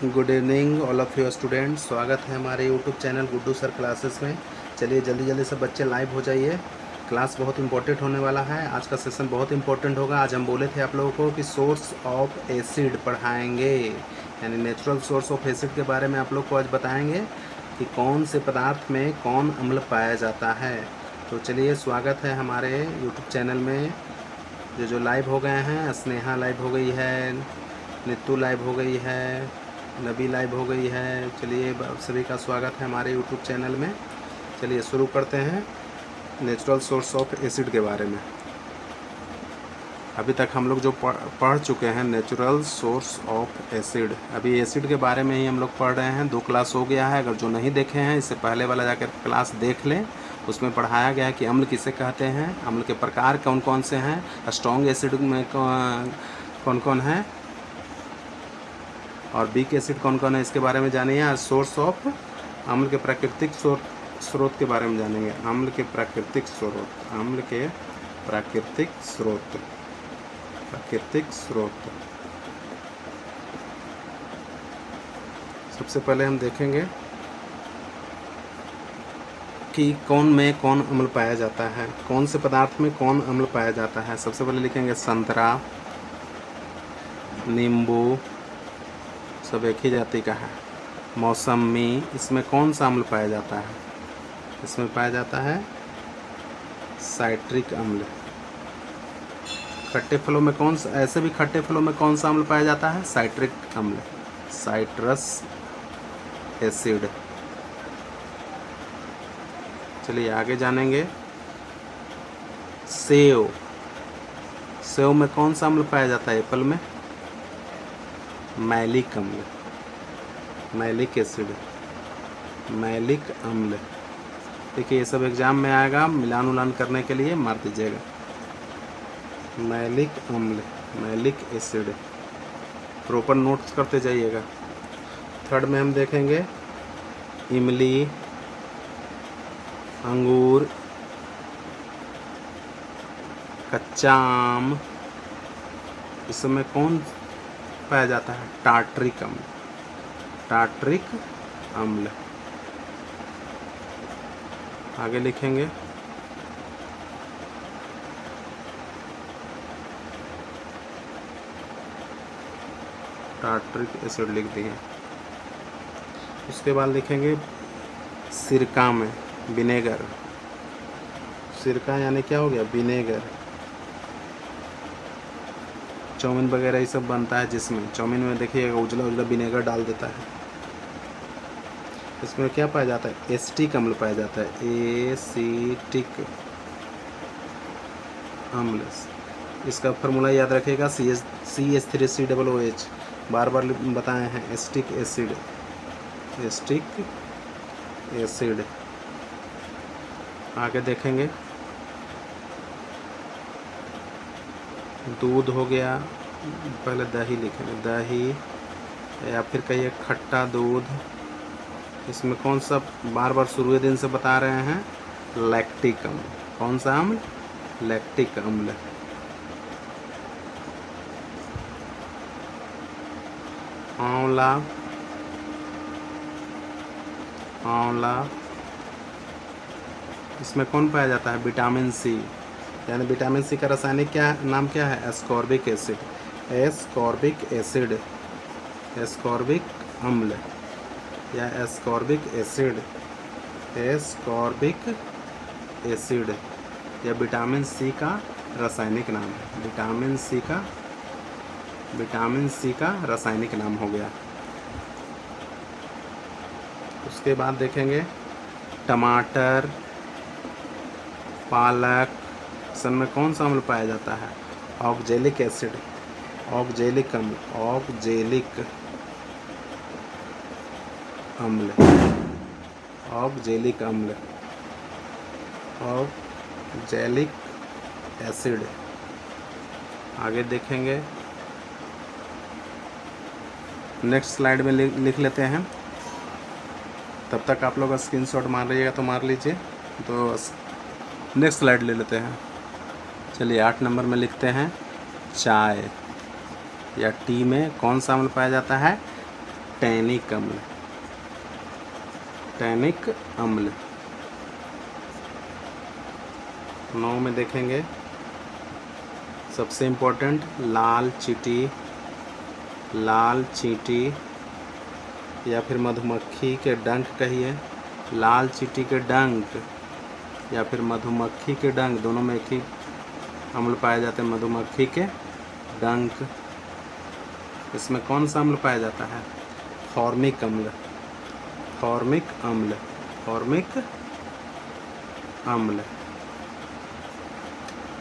Good evening all of you students. स्वागत है हमारे YouTube channel Guddu sir classes में। चलिए जल्दी जल्दी से बच्चे लाइव हो जाइए। क्लास बहुत इंपॉर्टेंट होने वाला है। आज का सेशन बहुत इंपॉर्टेंट होगा। आज हम बोले थे आप लोगों को कि सोर्स ऑफ एसिड पढ़ाएंगे, यानी नेचुरल सोर्स ऑफ एसिड के बारे में आप लोग को आज बताएंगे कि कौन से पदार्थ में कौन अम्ल पाया जाता है। तो चलिए, स्वागत है हमारे यूट्यूब चैनल में। जो लाइव हो गए हैं, स्नेहा लाइव हो गई है, नीतू लाइव हो गई है, नबी लाइव हो गई है। चलिए, सभी का स्वागत है हमारे यूट्यूब चैनल में। चलिए शुरू करते हैं नेचुरल सोर्स ऑफ एसिड के बारे में। अभी तक हम लोग जो पढ़ चुके हैं नेचुरल सोर्स ऑफ एसिड, अभी एसिड के बारे में ही हम लोग पढ़ रहे हैं। 2 क्लास हो गया है। अगर जो नहीं देखे हैं, इससे पहले वाला जाकर क्लास देख लें। उसमें पढ़ाया गया है कि अम्ल किसे कहते हैं, अम्ल के प्रकार कौन कौन से हैं, स्ट्रॉन्ग एसिड में कौन कौन है, और वीक एसिड कौन कौन है, इसके बारे में जानिए। आज सोर्स ऑफ अम्ल के प्राकृतिक स्रोत के बारे में जानेंगे। अम्ल के प्राकृतिक स्रोत, अम्ल के प्राकृतिक स्रोत। सबसे पहले हम देखेंगे कि कौन में कौन अम्ल पाया जाता है, कौन से पदार्थ में कौन अम्ल पाया जाता है। सबसे पहले लिखेंगे संतरा, नींबू, सब एक ही जाति का है। मौसमी, इसमें कौन सा अम्ल पाया जाता है? इसमें पाया जाता है साइट्रिक अम्ल। खट्टे फलों में कौन सा, ऐसे भी खट्टे फलों में कौन सा अम्ल पाया जाता है? साइट्रिक अम्ल, साइट्रस एसिड। चलिए आगे जानेंगे। सेव, सेव में कौन सा अम्ल पाया जाता है? एप्पल में मैलिक अम्ल, मैलिक एसिड, मैलिक अम्ल। देखिए ये सब एग्जाम में आएगा, मिलान उलान करने के लिए मार दीजिएगा। मैलिक अम्ल, मैलिक एसिड, प्रॉपर नोट्स करते जाइएगा। थर्ड में हम देखेंगे इमली, अंगूर, कच्चा आम, इसमें कौन पाया जाता है? टार्ट्रिक अम्ल, टार्ट्रिक अम्ल। आगे लिखेंगे टार्ट्रिक एसिड, लिख दिए। उसके बाद लिखेंगे सिरका में विनेगर। सिरका यानी क्या हो गया? विनेगर। चाउमीन वगैरह ये सब बनता है, जिसमें चाउमीन में देखिएगा उजला उजला विनेगर डाल देता है। इसमें क्या पाया जाता है? एसिटिक अम्ल पाया जाता है, एसिटिक अम्ल। इसका फार्मूला याद रखिएगा, CH3COOH, बार बार बताए हैं। Acetic acid, acetic acid. आगे देखेंगे दूध हो गया, पहले दही लिखेंगे, दही या फिर कहिए खट्टा दूध। इसमें कौन सा, बार बार शुरू दिन से बता रहे हैं, लैक्टिक अम्ल। कौन सा अम्ल? लैक्टिक अम्ल। आंवला, आंवला, इसमें कौन पाया जाता है? विटामिन सी, यानी विटामिन सी का रासायनिक नाम क्या है? Ascorbic acid, ascorbic acid, ascorbic अम्ल या एस्कॉर्बिक एसिड, एस्कॉर्बिक एसिड या विटामिन सी का रासायनिक नाम है। विटामिन सी का रासायनिक नाम हो गया। उसके बाद देखेंगे टमाटर, पालक, में कौन सा अम्ल पाया जाता है? ऑक्जेलिक एसिड, ऑक्जेलिक अम्ल, ऑक्जेलिक अम्ल, ऑक्जेलिक अम्ल, ऑक्जेलिक एसिड। आगे देखेंगे, नेक्स्ट स्लाइड में लिख लेते हैं। तब तक आप लोग स्क्रीनशॉट मार लीजिएगा तो मार लीजिए। तो नेक्स्ट स्लाइड ले लेते हैं। चलिए 8 नंबर में लिखते हैं चाय या टी में कौन सा अम्ल पाया जाता है? टैनिक अम्ल, टैनिक अम्ल। 9 में देखेंगे सबसे इम्पोर्टेंट लाल चींटी, लाल चींटी या फिर मधुमक्खी के डंक कहिए, लाल चींटी के डंक या फिर मधुमक्खी के डंक, दोनों में एक ही अम्ल पाए जाते हैं, मधुमक्खी के डंक। इसमें कौन सा अम्ल पाया जाता है? फॉर्मिक अम्ल, फॉर्मिक अम्ल, फॉर्मिक अम्ल।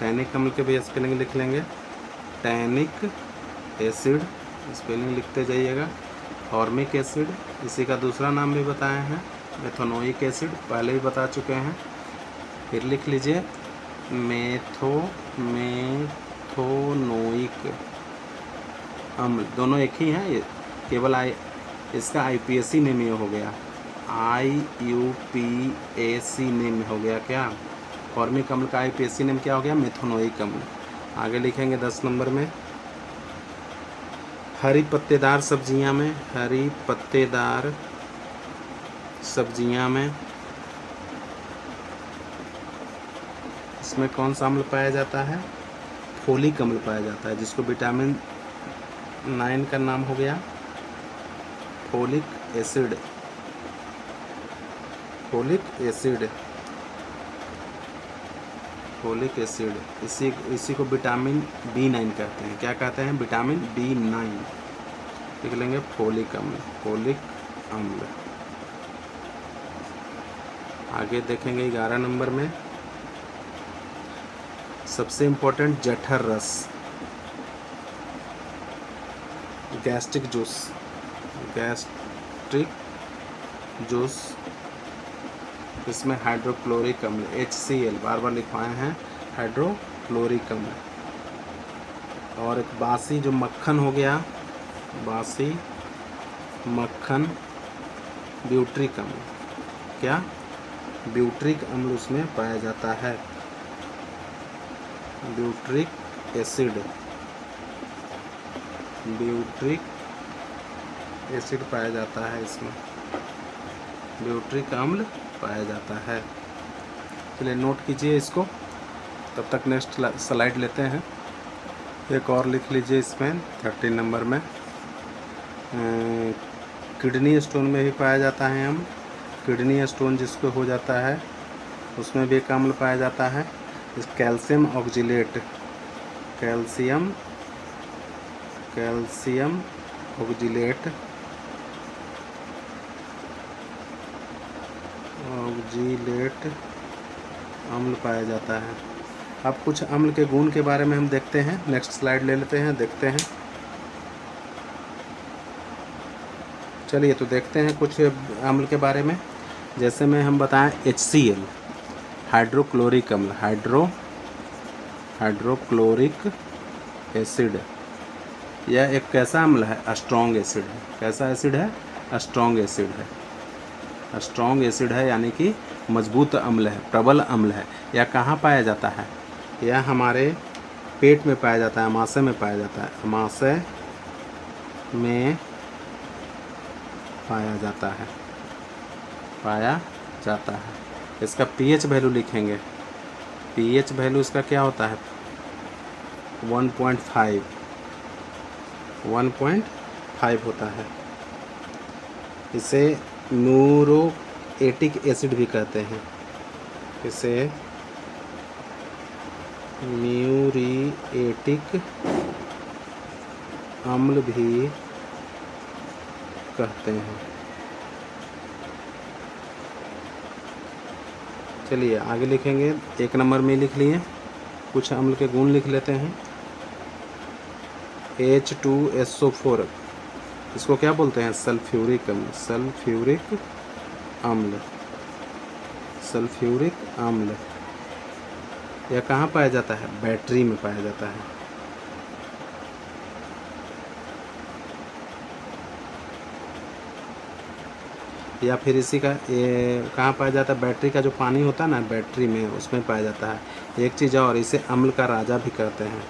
टैनिक अम्ल के भी स्पेलिंग लिख लेंगे, टैनिक एसिड स्पेलिंग लिखते जाइएगा। फॉर्मिक एसिड, इसी का दूसरा नाम भी बताए हैं मेथोनोइक एसिड, पहले ही बता चुके हैं। फिर लिख लीजिए मेथोनोइक अम्ल, दोनों एक ही हैं, केवल इसका IUPAC नेम ये हो गया, IUPAC नेम हो गया। क्या फॉर्मिक अम्ल का IUPAC नेम क्या हो गया? मेथोनोइक अम्ल। आगे लिखेंगे 10 नंबर में, हरी पत्तेदार सब्जियां में, हरी पत्तेदार सब्जियां में इसमें कौन सा अम्ल पाया जाता है? फोलिक अम्ल पाया जाता है, जिसको विटामिन 9 का नाम हो गया folic acid, folic acid, folic acid. इसी को विटामिन B9 कहते हैं। क्या कहते हैं? Vitamin B9। लिख लेंगे फोलिक अम्ल, फोलिक अम्ल। आगे देखेंगे 11 नंबर में सबसे इम्पोर्टेंट जठर रस, गैस्ट्रिक जूस, गैस्ट्रिक जूस। इसमें हाइड्रोक्लोरिक अम्ल HCl बार बार लिखवाए हैं, हाइड्रोक्लोरिक अम्ल। और एक बासी जो मक्खन हो गया, बासी मक्खन, ब्यूट्रिक अम्ल। क्या? ब्यूट्रिक अम्ल उसमें पाया जाता है, ब्यूट्रिक एसिड, ब्यूट्रिक एसिड पाया जाता है इसमें, ब्यूट्रिक अम्ल पाया जाता है। चलिए नोट कीजिए इसको, तब तक नेक्स्ट स्लाइड लेते हैं। एक और लिख लीजिए इसमें 13 नंबर में, किडनी स्टोन में भी पाया जाता है अम्ल। किडनी स्टोन जिसको हो जाता है उसमें भी एक अम्ल पाया जाता है, calcium oxalate, calcium oxalate, oxalate अम्ल पाया जाता है। अब कुछ अम्ल के गुण के बारे में हम देखते हैं, नेक्स्ट स्लाइड ले लेते हैं, देखते हैं। चलिए तो देखते हैं कुछ अम्ल के बारे में। जैसे में हम बताएं HCl, हाइड्रोक्लोरिक अम्ल, हाइड्रोक्लोरिक एसिड। यह एक कैसा अम्ल है? स्ट्रॉन्ग एसिड है। कैसा एसिड है? स्ट्रॉन्ग एसिड है। स्ट्रॉन्ग एसिड है यानी कि मजबूत अम्ल है, प्रबल अम्ल है। यह कहाँ पाया जाता है? यह हमारे पेट में पाया जाता है, अमाशय में पाया जाता है, अमाशय में पाया जाता है, पाया जाता है। इसका pH वैल्यू लिखेंगे, pH वैल्यू इसका क्या होता है? 1.5 होता है। इसे म्यूरिएटिक एसिड भी कहते हैं, इसे म्यूरिएटिक अम्ल भी कहते हैं। चलिए आगे लिखेंगे, 1 नंबर में लिख लिए, कुछ अम्ल के गुण लिख लेते हैं। H2SO4, इसको क्या बोलते हैं? सल्फ्यूरिक अम्ल, सल्फ्यूरिक अम्ल, सल्फ्यूरिक अम्ल। यह कहाँ पाया जाता है? बैटरी में पाया जाता है। या फिर इसी का ये कहाँ पाया जाता है? बैटरी का जो पानी होता है ना बैटरी में, उसमें पाया जाता है। एक चीज़ और, इसे अम्ल का राजा भी कहते हैं,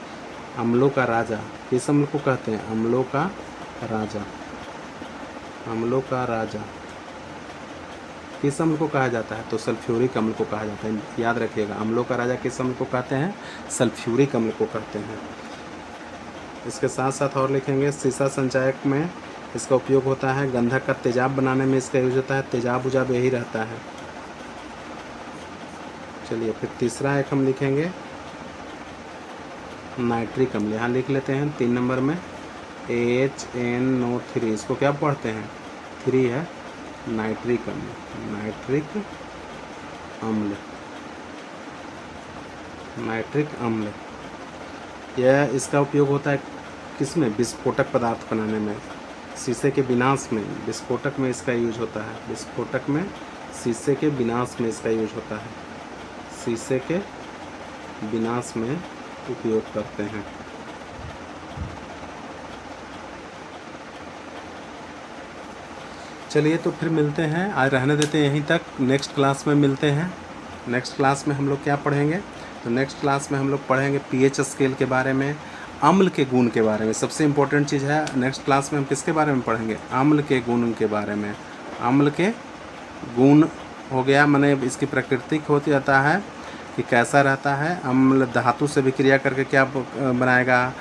अम्लों का राजा। किस अम्ल को कहते हैं? अम्लों का राजा, अम्लों का राजा किस अम्ल को कहा जाता है? तो सल्फ्यूरिक अम्ल को कहा जाता है। याद रखिएगा, अम्लों का राजा किस अम्ल को कहते हैं? सल्फ्यूरिक अम्ल को कहते हैं। इसके साथ साथ और लिखेंगे, शीशा संचायक में इसका उपयोग होता है। गंधक का तेजाब बनाने में इसका यूज होता है। तेजाब उजाब यही रहता है। चलिए फिर तीसरा एक हम लिखेंगे नाइट्रिक अम्ल। यहाँ लिख लेते हैं 3 नंबर में HNO3। इसको क्या पढ़ते हैं? 3 है, नाइट्रिक अम्ल। नाइट्रिक अम्ल, नाइट्रिक अम्ल यह इसका उपयोग होता है किसमें? विस्फोटक पदार्थ बनाने में। शीशे के विनाश में, विस्फोटक में इसका यूज होता है। विस्फोटक में, शीशे के विनाश में इसका यूज होता है। शीशे के विनाश में उपयोग करते हैं। चलिए तो फिर मिलते हैं, आज रहने देते हैं यहीं तक। नेक्स्ट क्लास में मिलते हैं। नेक्स्ट क्लास में हम लोग क्या पढ़ेंगे? तो नेक्स्ट क्लास में हम लोग पढ़ेंगे पीएच स्केल के बारे में, अम्ल के गुण के बारे में। सबसे इम्पोर्टेंट चीज़ है, नेक्स्ट क्लास में हम किसके बारे में पढ़ेंगे? अम्ल के गुण के बारे में। अम्ल के गुण हो गया, माने इसकी प्रकृति होती जाता है कि कैसा रहता है। अम्ल धातु से भी क्रिया करके क्या बनाएगा?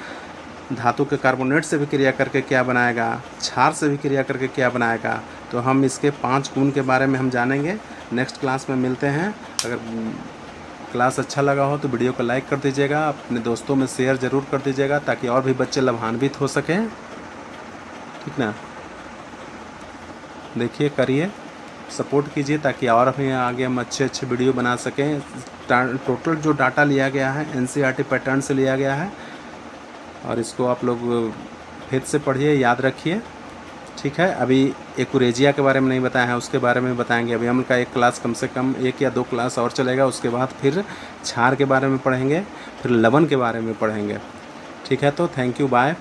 धातु के कार्बोनेट से भी क्रिया करके क्या बनाएगा? क्षार से भी क्रिया करके क्या बनाएगा? तो हम इसके 5 गुण के बारे में हम जानेंगे। नेक्स्ट क्लास में मिलते हैं। अगर क्लास अच्छा लगा हो तो वीडियो को लाइक कर दीजिएगा, अपने दोस्तों में शेयर ज़रूर कर दीजिएगा ताकि और भी बच्चे लाभान्वित हो सकें। ठीक ना? देखिए, करिए, सपोर्ट कीजिए ताकि और भी आगे हम अच्छे वीडियो बना सकें। टोटल जो डाटा लिया गया है NCERT पैटर्न से लिया गया है और इसको आप लोग फिर से पढ़िए, याद रखिए। ठीक है, अभी एक्यूरेजिया के बारे में नहीं बताया है, उसके बारे में बताएंगे। अभी हम का एक क्लास कम से कम 1 या 2 क्लास और चलेगा। उसके बाद फिर क्षार के बारे में पढ़ेंगे, फिर लवण के बारे में पढ़ेंगे। ठीक है, तो थैंक यू, बाय।